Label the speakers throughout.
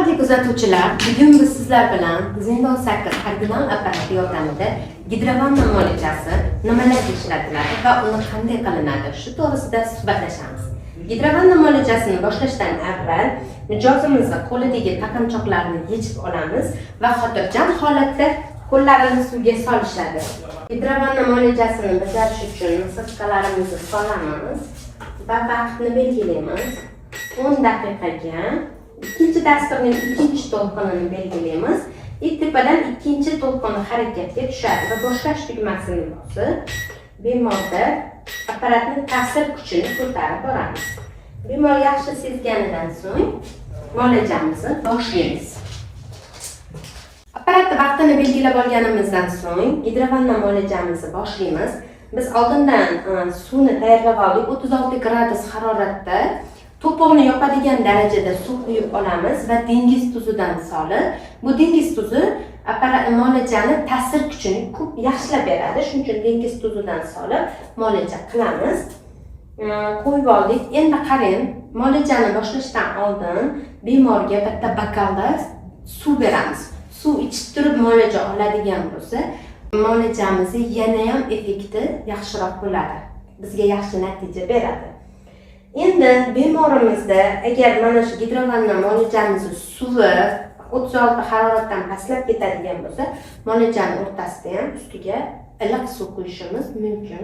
Speaker 1: Hurmatli kuzatuvchilar, bugun biz sizlar bilan Zindon 8 kardinal apparati yordamida gidrovanna muolajasi nimalarga ishlatiladi va uni qanday qilinadi shu to'g'risida suhbatlashamiz. Gidrovanna muolajasini boshlashdan avval mijozimizni qo'lidagi taqinchoqlarni yechib olamiz va xotirjam holatda qo'llarini suvga solishadi. Gidrovanna muolajasini bajarish uchun nasoschalarimizni solamiz va vaqtni belgilaymiz. 10 daqiqaga ikkinchi dasturning ikkinchi to'lqinini belgilaymiz. Tepadan ikkinchi to'lqin harakatga tushadi va boshlash tugmasini bosib, bemorda apparatning ta'sir kuchini ko'tarib boramiz. Bemor yaxshi sezganidan so'ng muolajamizni boshlaymiz. Apparatni vaqtini belgilab olganimizdan so'ng gidrovanna muolajamizni boshlaymiz. Biz oldindan suvni tayyorlab oldik. 36 gradus haroratda to'pog'ini yopadigan darajada suv quyib olamiz va dengiz tuzidan solib, bu dengiz tuzi apparat muolajani ta'sir kuchini ko'p yaxshilab beradi. Shuning uchun dengiz tuzidan solib muolaja qilamiz. Qo'yib oldik. Endi qarang, muolajani boshlashdan oldin bemorga bitta bokalda suv beramiz. Suv ichib turib muolaja oladigan bo'lsa, muolajamizni yana ham effekti yaxshiroq bo'ladi. Bizga yaxshi natija beradi. Endi bemorimizda agar mana shu gidrovanna muolajamizni suvi 36 haroratdan pastlab ketadigan bo'lsa, muolajani o'rtasida ham ustiga iliq suv quyishimiz mumkin.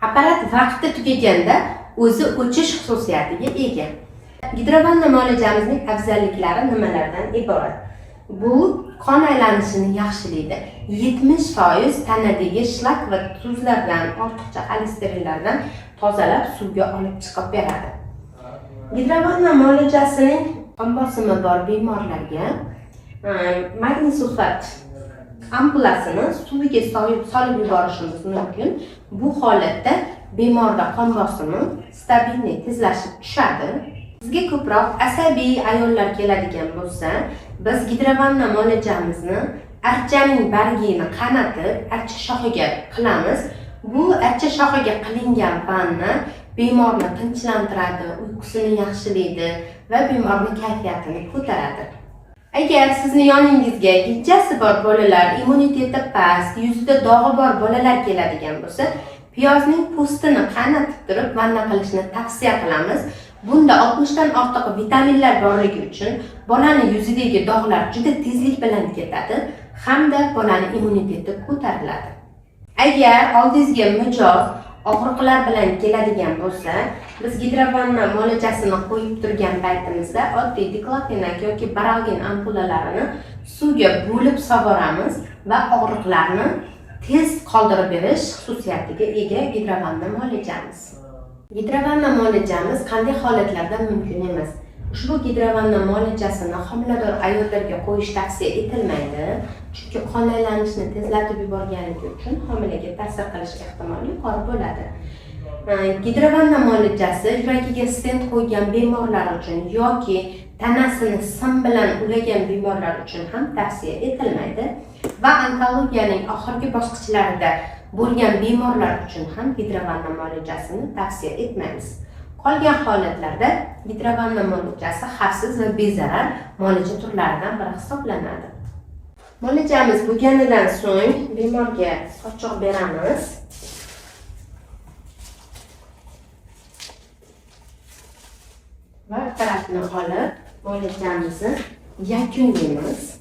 Speaker 1: Apparat vaqti tugaganda o'zi o'chish xususiyatiga ega. Gidrovanna muolajamizning afzalliklari nimalardan iborat? Bu qon aylanishini yaxshilaydi. 70% tanadagi shlak va tuzlardan, ortiqcha xolesterinlardan tozalab suvga olib chiqib beradi. Gidrovanna muolajasining qon bosimi bor bemorlarga magniy sulfat ampulasini suviga solib yuborishimiz mumkin. Bu holatda bemorda qon bosimi stabilniy tezlashib tushadi. Sizga ko'proq asabiy ayollar keladigan bo'lsa, biz gidrovanna muolajamizni archaning bargini qanatib, archa shoxiga qilamiz. Bu archa shoxiga qilingan vanna bemorni tinchlantiradi, uyqusini yaxshilaydi va bemorning kayfiyatini ko'taradi. Agar sizni yoningizga gijjasi bor bolalar, immuniteti past, yuzida dog'i bor bolalar keladigan bo'lsa, piyozning po'stini qanatib turib vanna qilishni tavsiya qilamiz. Bunda 60 dan ortiq vitaminlar borligi uchun bolaning yuzidagi dog'lar juda tezlik bilan ketadi hamda bolaning immuniteti ko'tariladi. Agar oldingizga mijoz og'riqlar bilan keladigan bo'lsa, biz gidrovanna muolajasini qo'yib turgan paytimizda oddiy diklofenak yoki baralgin ampulalarini suvga bo'lib sovuramiz va og'riqlarni tez qoldirib berish xususiyatiga ega gidrovanna muolajamiz. Gidrovanna muolajamiz qanday holatlarda mumkin emas? Ushbu gidrovanna muolajasini homilador ayollarga qo'yish tavsiya etilmaydi, chunki qon aylanishini tezlatib yuborganligi uchun homilaga ta'sir qilish ehtimoli yuqori bo'ladi. Gidrovanna muolajasi yuragiga stent qo'ygan bemorlar uchun yoki tanasini sim bilan ulagan bemorlar uchun ham tavsiya etilmaydi va onkologiyaning oxirgi bosqichlarida bo'lgan bemorlar uchun ham gidrovanna muolajasini tavsiya etmaymiz. Qolgan holatlarda gidrovanna muolajasi xavfsiz va bezarar muolaja turlaridan biri hisoblanadi. Muolajamiz bo'lganidan so'ng bemorga sochiq beramiz. Va apparatni olib muolajamizni yakunlaymiz.